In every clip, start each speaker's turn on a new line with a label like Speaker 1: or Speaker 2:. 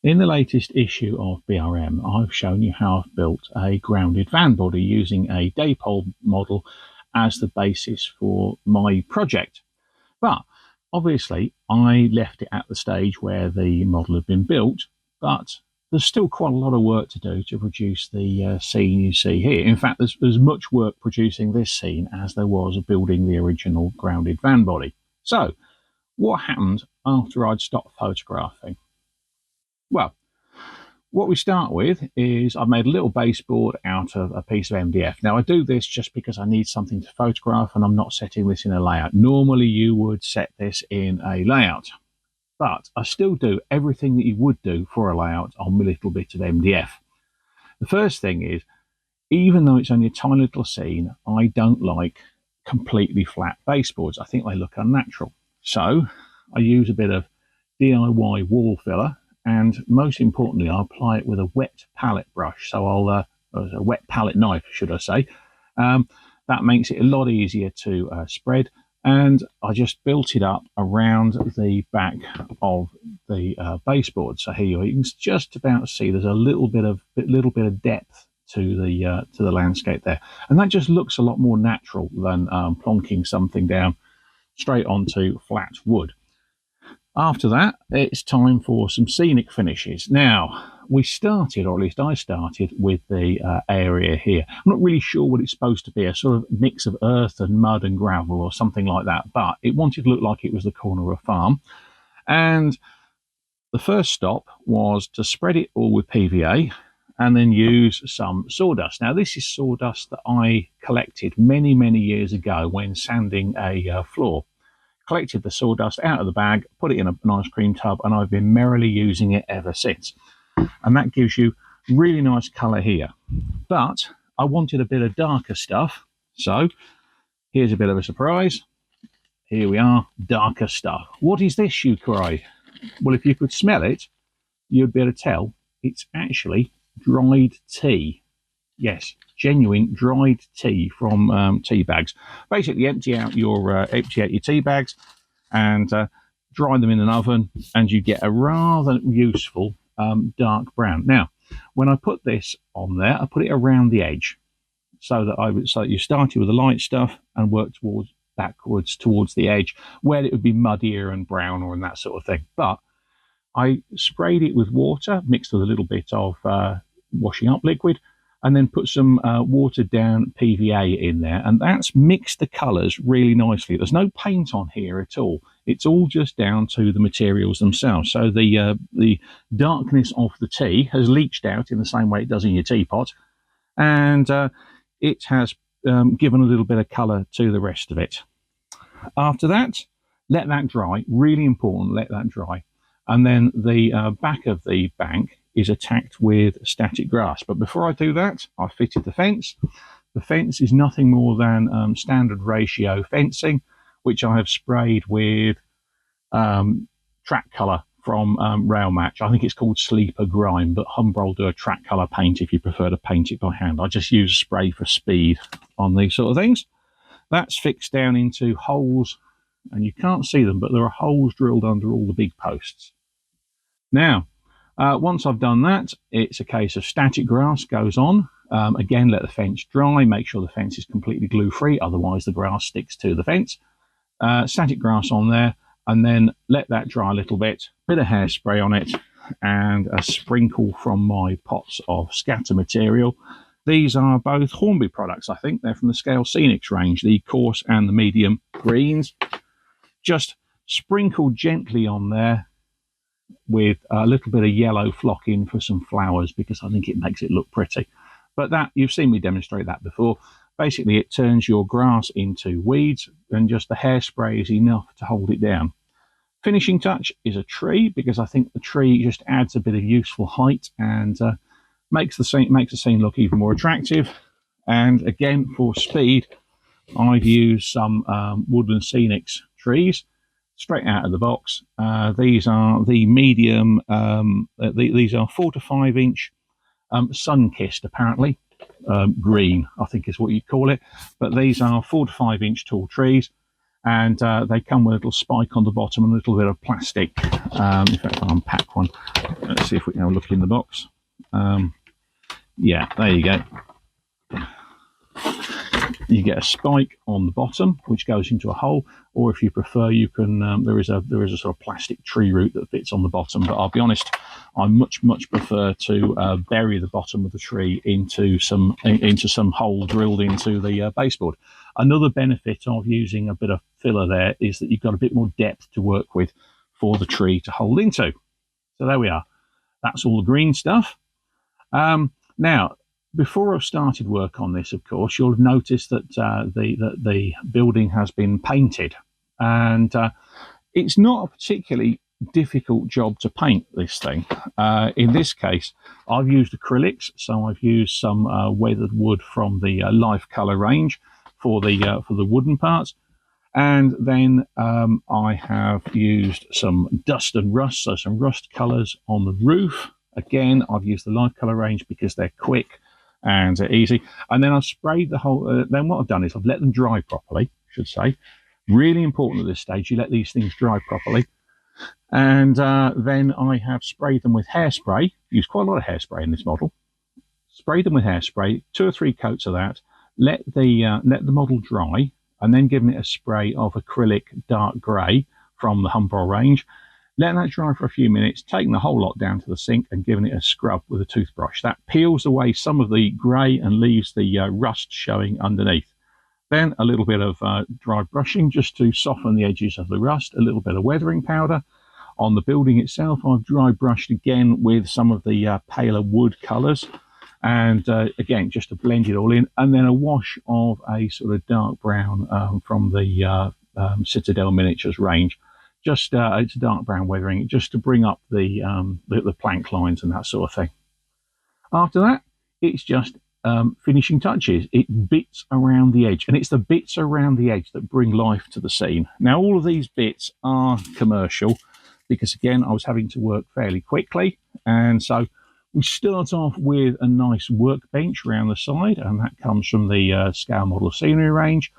Speaker 1: In the latest issue of BRM, I've shown you how I've built a grounded van body using a dipole model as the basis for my project. But obviously, I left it at the stage where the model had been built, but there's still quite a lot of work to do to produce the scene you see here. In fact, there's as much work producing this scene as there was building the original grounded van body. So, what happened after I'd stopped photographing? Well, what we start with is I've made a little baseboard out of a piece of MDF. Now, I do this just because I need something to photograph and I'm not setting this in a layout. Normally, you would set this in a layout, but I still do everything that you would do for a layout on my little bit of MDF. The first thing is, even though it's only a tiny little scene, I don't like completely flat baseboards. I think they look unnatural. So I use a bit of DIY wall filler, and most importantly, I apply it with a wet palette brush. So a wet palette knife, should I say. That makes it a lot easier to spread. And I just built it up around the back of the baseboard. So here you can just about see there's a little bit of depth to the landscape there, and that just looks a lot more natural than plonking something down straight onto flat wood. After that, it's time for some scenic finishes. Now, we started, or at least I started, with the area here. I'm not really sure what it's supposed to be, a sort of mix of earth and mud and gravel or something like that, but it wanted to look like it was the corner of a farm. And the first stop was to spread it all with PVA and then use some sawdust. Now, this is sawdust that I collected many, many years ago when sanding a floor. Collected the sawdust out of the bag, put it in an ice cream tub, and I've been merrily using it ever since. And that gives you really nice colour here. But I wanted a bit of darker stuff, so here's a bit of a surprise. Here we are, darker stuff. What is this, you cry? Well, if you could smell it, you'd be able to tell it's actually dried tea. Yes, genuine dried tea from tea bags. Basically, empty out your tea bags and dry them in an oven, and you get a rather useful dark brown. Now, when I put this on there, I put it around the edge so that you started with the light stuff and worked backwards towards the edge where it would be muddier and browner and that sort of thing. But I sprayed it with water mixed with a little bit of washing up liquid, and then put some watered down PVA in there, and that's mixed the colours really nicely. There's no paint on here at all. It's all just down to the materials themselves. So the darkness of the tea has leached out in the same way it does in your teapot, and it has given a little bit of colour to the rest of it. After that, let that dry. Really important, let that dry. And then the back of the bank is attacked with static grass. But before I do that, I fitted the fence. The fence is nothing more than standard ratio fencing, which I have sprayed with track colour from Rail Match. I think it's called Sleeper Grime, but Humbrol do a track colour paint if you prefer to paint it by hand. I just use a spray for speed on these sort of things. That's fixed down into holes, and you can't see them, but there are holes drilled under all the big posts. Now, once I've done that, it's a case of static grass goes on. Again, let the fence dry, make sure the fence is completely glue-free, otherwise the grass sticks to the fence. Static grass on there, and then let that dry a little bit, bit of hairspray on it, and a sprinkle from my pots of scatter material. These are both Hornby products, I think. They're from the Scale Scenics range, the coarse and the medium greens. Just sprinkle gently on there with a little bit of yellow flock in for some flowers, because I think it makes it look pretty. But that, you've seen me demonstrate that before. Basically, it turns your grass into weeds, and just the hairspray is enough to hold it down. Finishing touch is a tree, because I think the tree just adds a bit of useful height and makes the scene look even more attractive. And again, for speed, I've used some Woodland Scenics trees straight out of the box. These are the medium, these are 4 to 5 inch sun-kissed, apparently. Green, I think is what you'd call it. But these are 4 to 5 inch tall trees, and they come with a little spike on the bottom and a little bit of plastic. In fact, I'll unpack one. Let's see if we can have a look in the box. Yeah, there you go. You get a spike on the bottom which goes into a hole, or if you prefer, you can there is a sort of plastic tree root that fits on the bottom, but I'll be honest, I much prefer to bury the bottom of the tree into some hole drilled into the baseboard. Another benefit of using a bit of filler there is that you've got a bit more depth to work with for the tree to hold into. So there we are. That's all the green stuff. Now, before I've started work on this, of course, you'll have noticed that the building has been painted, and it's not a particularly difficult job to paint this thing. In this case, I've used acrylics, so I've used some weathered wood from the Life Colour range for the wooden parts, and then I have used some dust and rust, so some rust colours on the roof. Again, I've used the Life Colour range because they're quick and easy. And then I've sprayed the whole. Then what I've done is I've let them dry properly, I should say. Really important at this stage, you let these things dry properly. And then I have sprayed them with hairspray. Used quite a lot of hairspray in this model. Sprayed them with hairspray, 2 or 3 coats of that. Let the model dry, and then given it a spray of acrylic dark grey from the Humbrol range. Letting that dry for a few minutes, taking the whole lot down to the sink and giving it a scrub with a toothbrush. That peels away some of the grey and leaves the rust showing underneath. Then a little bit of dry brushing just to soften the edges of the rust, a little bit of weathering powder. On the building itself, I've dry brushed again with some of the paler wood colours, and again, just to blend it all in, and then a wash of a sort of dark brown from the Citadel Miniatures range. Just it's dark brown weathering, just to bring up the plank lines and that sort of thing. After that, it's just finishing touches. It bits around the edge, and it's the bits around the edge that bring life to the scene. Now, all of these bits are commercial because, again, I was having to work fairly quickly, and so we start off with a nice workbench around the side, and that comes from the Scale Model Scenery range.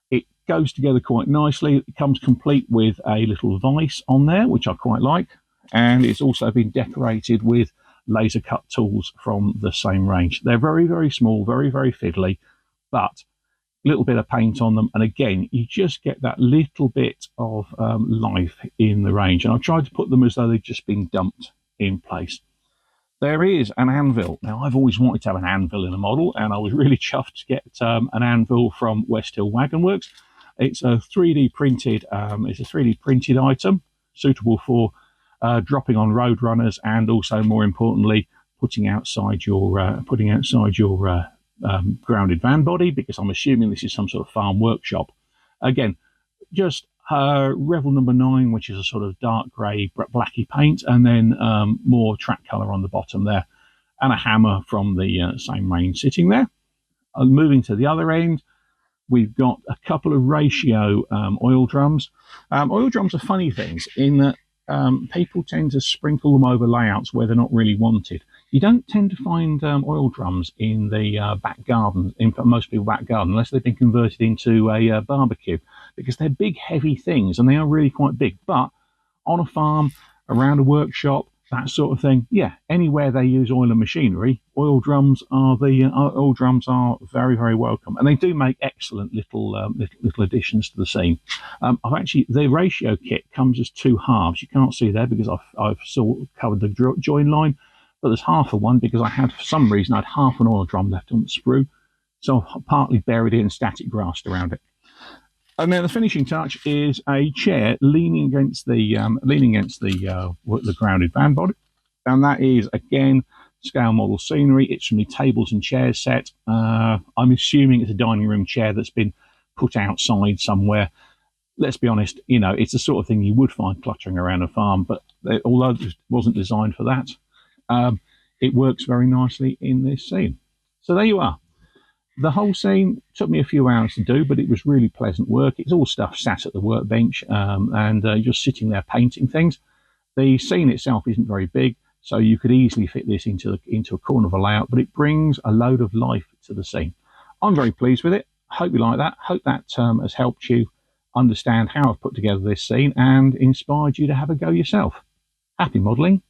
Speaker 1: It goes together quite nicely. It comes complete with a little vise on there, which I quite like, and it's also been decorated with laser cut tools from the same range. They're very small, very fiddly, but a little bit of paint on them, and again, you just get that little bit of life in the range. And I've tried to put them as though they've just been dumped in place. There is an anvil. Now, I've always wanted to have an anvil in a model, and I was really chuffed to get an anvil from West Hill Wagon Works. It's a 3D printed. It's a 3D printed item, suitable for dropping on road runners, and also, more importantly, putting outside your grounded van body, because I'm assuming this is some sort of farm workshop. Again, just Revel number 9, which is a sort of dark grey blacky paint, and then more track colour on the bottom there, and a hammer from the same range sitting there. Moving to the other end, we've got a couple of ratio oil drums. Oil drums are funny things in that people tend to sprinkle them over layouts where they're not really wanted. You don't tend to find oil drums in the back garden, in most people's back garden, unless they've been converted into a barbecue, because they're big, heavy things, and they are really quite big. But on a farm, around a workshop, that sort of thing, yeah, anywhere they use oil and machinery, oil drums are very welcome, and they do make excellent little additions to the scene. The ratio kit comes as 2 halves. You can't see there because I've sort of covered the join line, but there's half of one because I had, for some reason, I had half an oil drum left on the sprue, so I've partly buried it in static grass around it. And then the finishing touch is a chair leaning against the grounded van body, and that is again Scale Model Scenery. It's from the Tables and Chairs set. I'm assuming it's a dining room chair that's been put outside somewhere. Let's be honest, it's the sort of thing you would find cluttering around a farm, but although it wasn't designed for that, it works very nicely in this scene. So there you are. The whole scene took me a few hours to do, but it was really pleasant work. It's all stuff sat at the workbench, and just sitting there painting things. The scene itself isn't very big, so you could easily fit this into a corner of a layout, but it brings a load of life to the scene. I'm very pleased with it. Hope you like that. Hope that has helped you understand how I've put together this scene and inspired you to have a go yourself. Happy modelling.